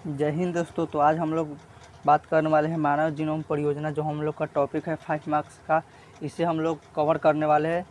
जय हिंद दोस्तों। तो आज हम लोग बात करने वाले हैं मानव जीनोम परियोजना, जो हम लोग का टॉपिक है 5 मार्क्स का। इसे हम लोग कवर करने वाले हैं।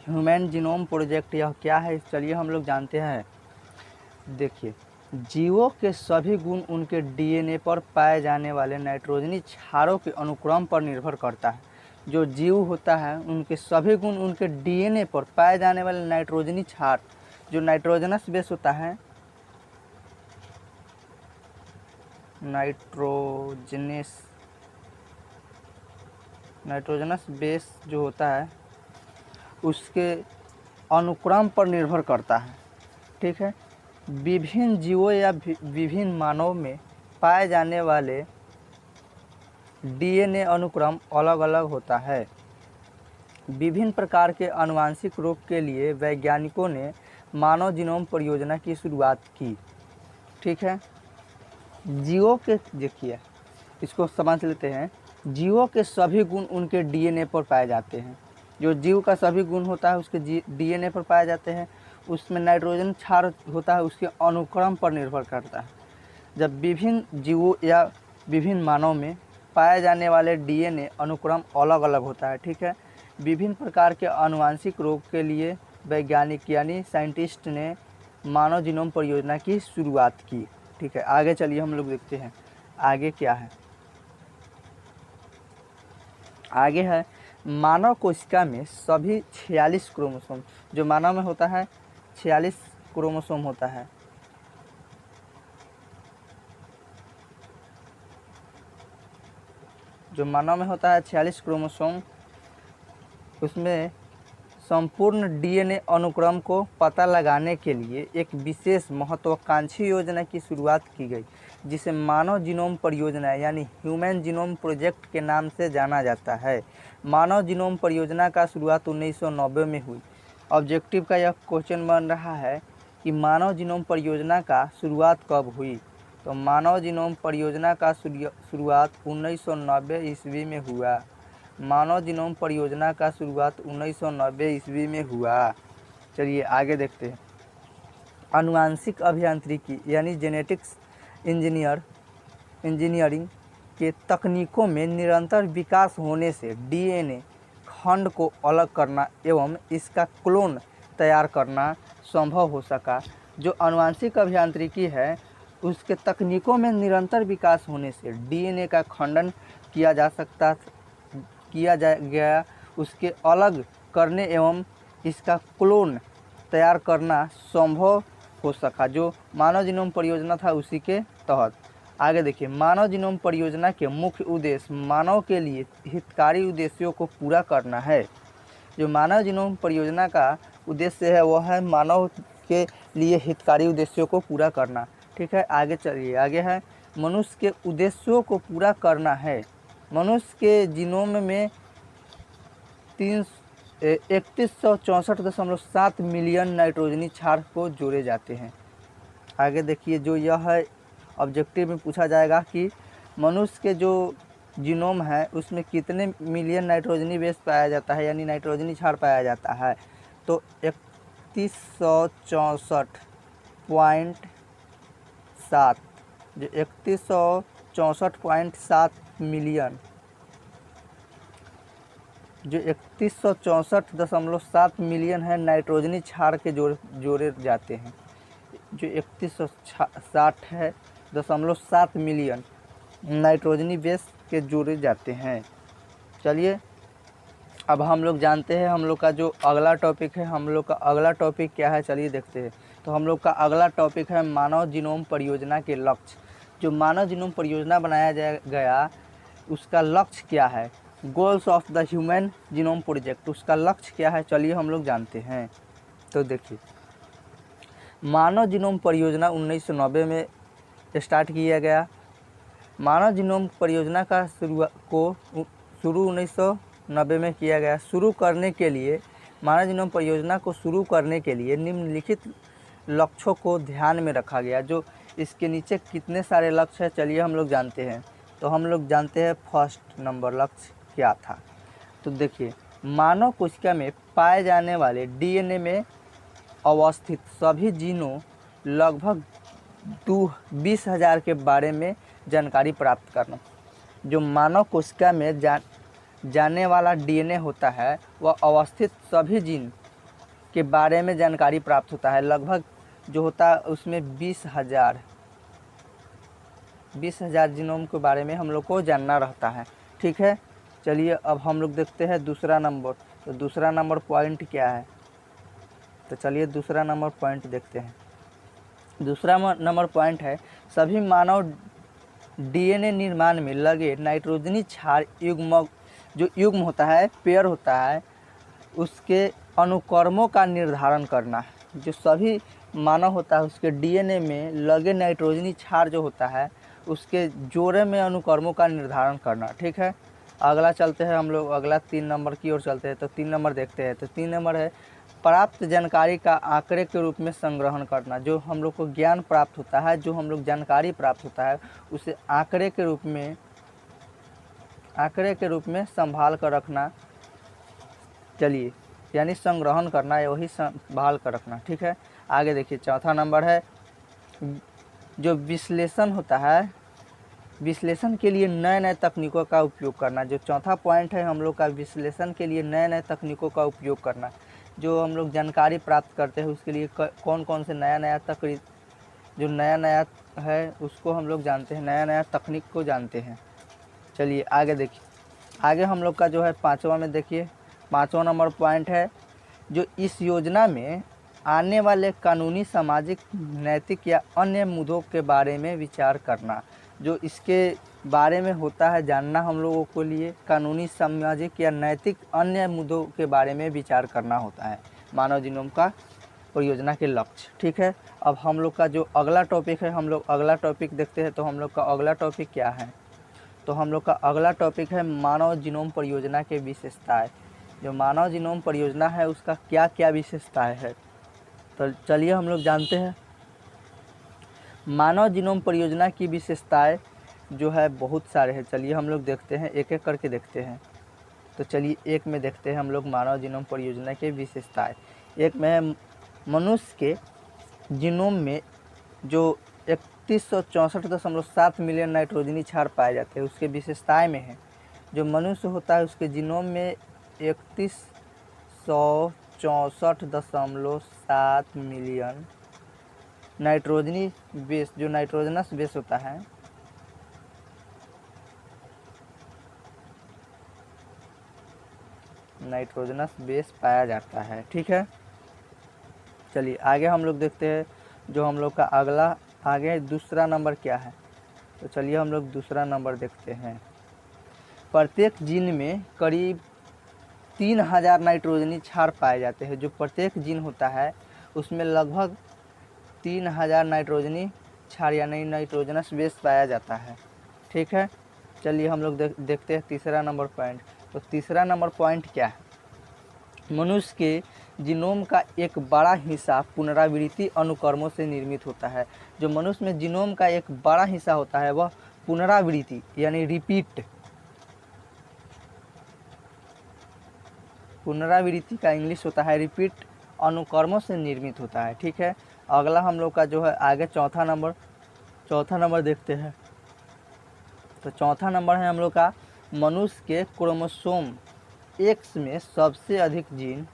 ह्यूमन जीनोम प्रोजेक्ट यह क्या है, चलिए हम लोग जानते हैं। देखिए, जीवों के सभी गुण उनके डीएनए पर पाए जाने वाले नाइट्रोजनी क्षारों के अनुक्रम पर निर्भर करता है। जो जीव होता है उनके सभी गुण उनके डीएनए पर पाए जाने वाले नाइट्रोजनी क्षार, जो नाइट्रोजनस बेस होता है, नाइट्रोजनस बेस जो होता है उसके अनुक्रम पर निर्भर करता है। ठीक है। विभिन्न जीवों या विभिन्न मानव में पाए जाने वाले डीएनए अनुक्रम अलग अलग होता है। विभिन्न प्रकार के आनुवंशिक रोग के लिए वैज्ञानिकों ने मानव जीनोम परियोजना की शुरुआत की। ठीक है। जीवों के, देखिए इसको समझ लेते हैं। जीवों के सभी गुण उनके डीएनए पर पाए जाते हैं। जो जीव का सभी गुण होता है उसके डीएनए पर पाए जाते हैं। उसमें नाइट्रोजन क्षार होता है, उसके अनुक्रम पर निर्भर करता है। जब विभिन्न जीवों या विभिन्न मानव में पाए जाने वाले डीएनए अनुक्रम अलग अलग होता है। ठीक है। विभिन्न प्रकार के आनुवंशिक रोग के लिए वैज्ञानिक यानी साइंटिस्ट ने मानव जीनोम परियोजना की शुरुआत की। ठीक है, आगे चलिए हम लोग देखते हैं आगे क्या है। आगे है, मानव कोशिका में सभी 46 क्रोमोसोम, जो मानव में होता है 46 क्रोमोसोम होता है। जो मानव में होता है 46 क्रोमोसोम, उसमें संपूर्ण डीएनए अनुक्रम को पता लगाने के लिए एक विशेष महत्वाकांक्षी योजना की शुरुआत की गई, जिसे मानव जीनोम परियोजना यानी ह्यूमन जीनोम प्रोजेक्ट के नाम से जाना जाता है। मानव जीनोम परियोजना का शुरुआत 1990 में हुई। ऑब्जेक्टिव का यह क्वेश्चन बन रहा है कि मानव जीनोम परियोजना का शुरुआत कब हुई। तो मानव जीनोम परियोजना का शुरुआत 1990 ईस्वी में हुआ। मानव जीनोम परियोजना का शुरुआत 1990 ईस्वी में हुआ। चलिए आगे देखते हैं। आनुवांशिक अभियांत्रिकी यानी जेनेटिक्स इंजीनियरिंग के तकनीकों में निरंतर विकास होने से डीएनए खंड को अलग करना एवं इसका क्लोन तैयार करना संभव हो सका। जो आनुवांशिक अभियांत्रिकी है उसके तकनीकों में निरंतर विकास होने से डीएनए का खंडन किया गया, उसके अलग करने एवं इसका क्लोन तैयार करना संभव हो सका, जो मानव जीनोम परियोजना था उसी के तहत। आगे देखिए, मानव जीनोम परियोजना के मुख्य उद्देश्य मानव के लिए हितकारी उद्देश्यों को पूरा करना है। जो मानव जीनोम परियोजना का उद्देश्य है वह है मानव के लिए हितकारी उद्देश्यों को पूरा करना। ठीक है, आगे चलिए। आगे है, मनुष्य के उद्देश्यों को पूरा करना है। मनुष्य के जीनोम में 3164.7 मिलियन नाइट्रोजनी क्षार को जोड़े जाते हैं। आगे देखिए, जो यह है ऑब्जेक्टिव में पूछा जाएगा कि मनुष्य के जो जीनोम है उसमें कितने मिलियन नाइट्रोजनी बेस पाया जाता है यानी नाइट्रोजनी क्षार पाया जाता है। तो 3164.7, जो 3164.7 मिलियन, जो 3164.7 मिलियन है नाइट्रोजनी क्षार के जोड़े जाते हैं। जो 3160 है 0.7 मिलियन नाइट्रोजनी बेस के जोड़े जाते हैं। चलिए अब हम लोग जानते हैं हम लोग का जो अगला टॉपिक है। हम लोग का अगला टॉपिक क्या है, चलिए देखते हैं। तो हम लोग का अगला टॉपिक है मानव जीनोम परियोजना के लक्ष्य। जो मानव जीनोम परियोजना बनाया गया उसका लक्ष्य क्या है, goals of the human genome project, उसका लक्ष्य क्या है, चलिए हम लोग जानते हैं। तो देखिए, मानव जीनोम परियोजना 1990 में स्टार्ट किया गया। मानव जीनोम परियोजना का शुरू 1990 में किया गया। मानव जीनोम परियोजना को शुरू करने के लिए निम्नलिखित लक्ष्यों को ध्यान में रखा गया। जो इसके नीचे कितने सारे लक्ष्य हैं, चलिए हम लोग जानते हैं। तो हम लोग जानते हैं फर्स्ट नंबर लक्ष्य क्या था। तो देखिए, मानव कोशिका में पाए जाने वाले डीएनए में अवस्थित सभी जीनों लगभग 20,000 के बारे में जानकारी प्राप्त करना। जो मानव कोशिका में जाने वाला डीएनए होता है वह अवस्थित सभी जीन के बारे में जानकारी प्राप्त होता है। लगभग जो होता है उसमें 20,000 जीनोम के बारे में हम लोग को जानना रहता है। ठीक है, चलिए अब हम लोग देखते हैं दूसरा नंबर। तो दूसरा नंबर पॉइंट क्या है, तो चलिए दूसरा नंबर पॉइंट देखते हैं। दूसरा नंबर पॉइंट है सभी मानव डीएनए निर्माण में लगे नाइट्रोजनी क्षार जो युग्म होता है, पेयर होता है, उसके अनुक्रमों का निर्धारण करना। जो सभी मानव होता है उसके डीएनए में लगे नाइट्रोजनी क्षार जो होता है उसके जोड़े में अनुक्रमों का निर्धारण करना। ठीक है, अगला चलते हैं हम लोग, अगला 3 नंबर की ओर चलते हैं। तो 3 नंबर देखते हैं। तो 3 नंबर है प्राप्त जानकारी का आंकड़े के रूप में संग्रहण करना। जो हम लोग को ज्ञान प्राप्त होता है, जो हम लोग जानकारी प्राप्त होता है उसे आंकड़े के रूप में संभाल कर रखना। चलिए, यानी संग्रहण करना है, वही संभाल कर रखना। ठीक है, आगे देखिए चौथा नंबर है जो विश्लेषण होता है, विश्लेषण के लिए नए नए तकनीकों का उपयोग करना। जो चौथा पॉइंट है हम लोग का, विश्लेषण के लिए नए नए तकनीकों का उपयोग करना। जो हम लोग जानकारी प्राप्त करते हैं उसके लिए कौन कौन से नया तकनीक, जो नया है उसको हम लोग जानते हैं, नया तकनीक को जानते हैं। चलिए आगे देखिए, आगे हम लोग का जो है 5वां में देखिए, 5वां नंबर पॉइंट है जो इस योजना में आने वाले कानूनी, सामाजिक, नैतिक या अन्य मुद्दों के बारे में विचार करना। जो इसके बारे में होता है जानना हम लोगों को लिए, कानूनी, सामाजिक या नैतिक अन्य मुद्दों के बारे में विचार करना होता है मानव जीनोम का परियोजना के लक्ष्य। ठीक है, अब हम लोग का जो अगला टॉपिक है, हम लोग अगला टॉपिक देखते हैं। तो हम लोग का अगला टॉपिक क्या है, तो हम लोग का अगला टॉपिक है मानव जीनोम परियोजना के विशेषताएं। जो मानव जीनोम परियोजना है उसका क्या क्या विशेषताएं है, तो चलिए हम लोग जानते हैं। मानव जीनोम परियोजना की विशेषताएं जो है बहुत सारे हैं। चलिए हम लोग देखते हैं, एक एक करके देखते हैं। तो चलिए एक में देखते हैं हम लोग मानव जीनोम परियोजना की विशेषताएं। एक में है मनुष्य के जीनोम में जो 3164.7 मिलियन नाइट्रोजनी क्षार पाए जाते हैं उसके विशेषताएं में है। जो मनुष्य होता है उसके जीनोम में 3164.7 मिलियन नाइट्रोजनी बेस, जो नाइट्रोजनस बेस होता है, नाइट्रोजनस बेस पाया जाता है। ठीक है, चलिए आगे हम लोग देखते हैं। जो हम लोग का अगला आगे दूसरा नंबर क्या है, तो चलिए हम लोग दूसरा नंबर देखते हैं। प्रत्येक जीन में करीब 3,000 नाइट्रोजनी क्षार पाए जाते हैं। जो प्रत्येक जीन होता है उसमें लगभग 3,000 नाइट्रोजनी क्षार यानी नाइट्रोजनस बेस पाया जाता है। ठीक है, चलिए हम लोग देखते हैं तीसरा नंबर पॉइंट। तो तीसरा नंबर पॉइंट क्या है, मनुष्य के जीनोम का एक बड़ा हिस्सा पुनरावृत्ति अनुक्रमों से निर्मित होता है। जो मनुष्य में जीनोम का एक बड़ा हिस्सा होता है वह पुनरावृत्ति यानी रिपीट, पुनरावृत्ति का इंग्लिश होता है रिपीट, अनुक्रमों से निर्मित होता है। ठीक है, अगला हम लोग का जो है आगे चौथा नंबर देखते हैं। तो चौथा नंबर है हम लोग का मनुष्य के क्रोमोसोम एक्स में सबसे अधिक जीन।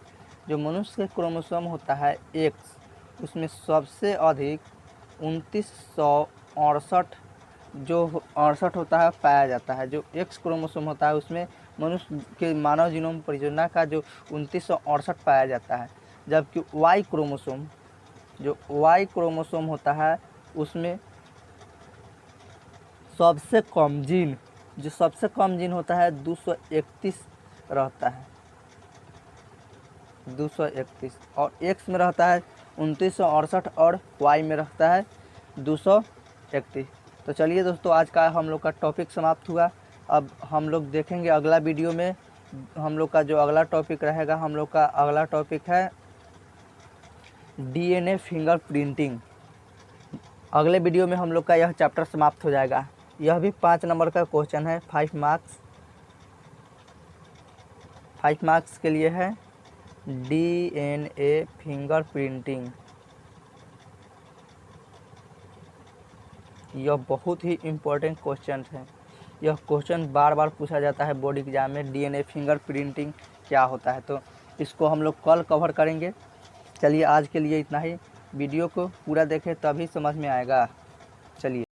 जो मनुष्य के क्रोमोसोम होता है एक्स, उसमें सबसे अधिक 2968 जो 68 होता है पाया जाता है। जो एक्स क्रोमोसोम होता है उसमें मनुष्य के मानव जीनोम परियोजना का जो 2968 पाया जाता है। जबकि वाई क्रोमोसोम होता है उसमें सबसे कम जीन, जो सबसे कम जीन होता है 231 रहता है, 231, और एक्स में रहता है 2968 और वाई में रहता है 231। तो चलिए दोस्तों, आज का हम लोग का टॉपिक समाप्त हुआ। अब हम लोग देखेंगे अगला वीडियो में। हम लोग का जो अगला टॉपिक रहेगा, हम लोग का अगला टॉपिक है डीएनए फिंगरप्रिंटिंग। अगले वीडियो में हम लोग का यह चैप्टर समाप्त हो जाएगा। यह भी 5 नंबर का क्वेश्चन है, 5 मार्क्स के लिए है डीएनए फिंगरप्रिंटिंग। यह बहुत ही इम्पोर्टेंट क्वेश्चन है। यह क्वेश्चन बार बार पूछा जाता है बोर्ड एग्जाम में, डीएनए फिंगरप्रिंटिंग क्या होता है। तो इसको हम लोग कल कवर करेंगे। चलिए आज के लिए इतना ही। वीडियो को पूरा देखें तभी समझ में आएगा। चलिए।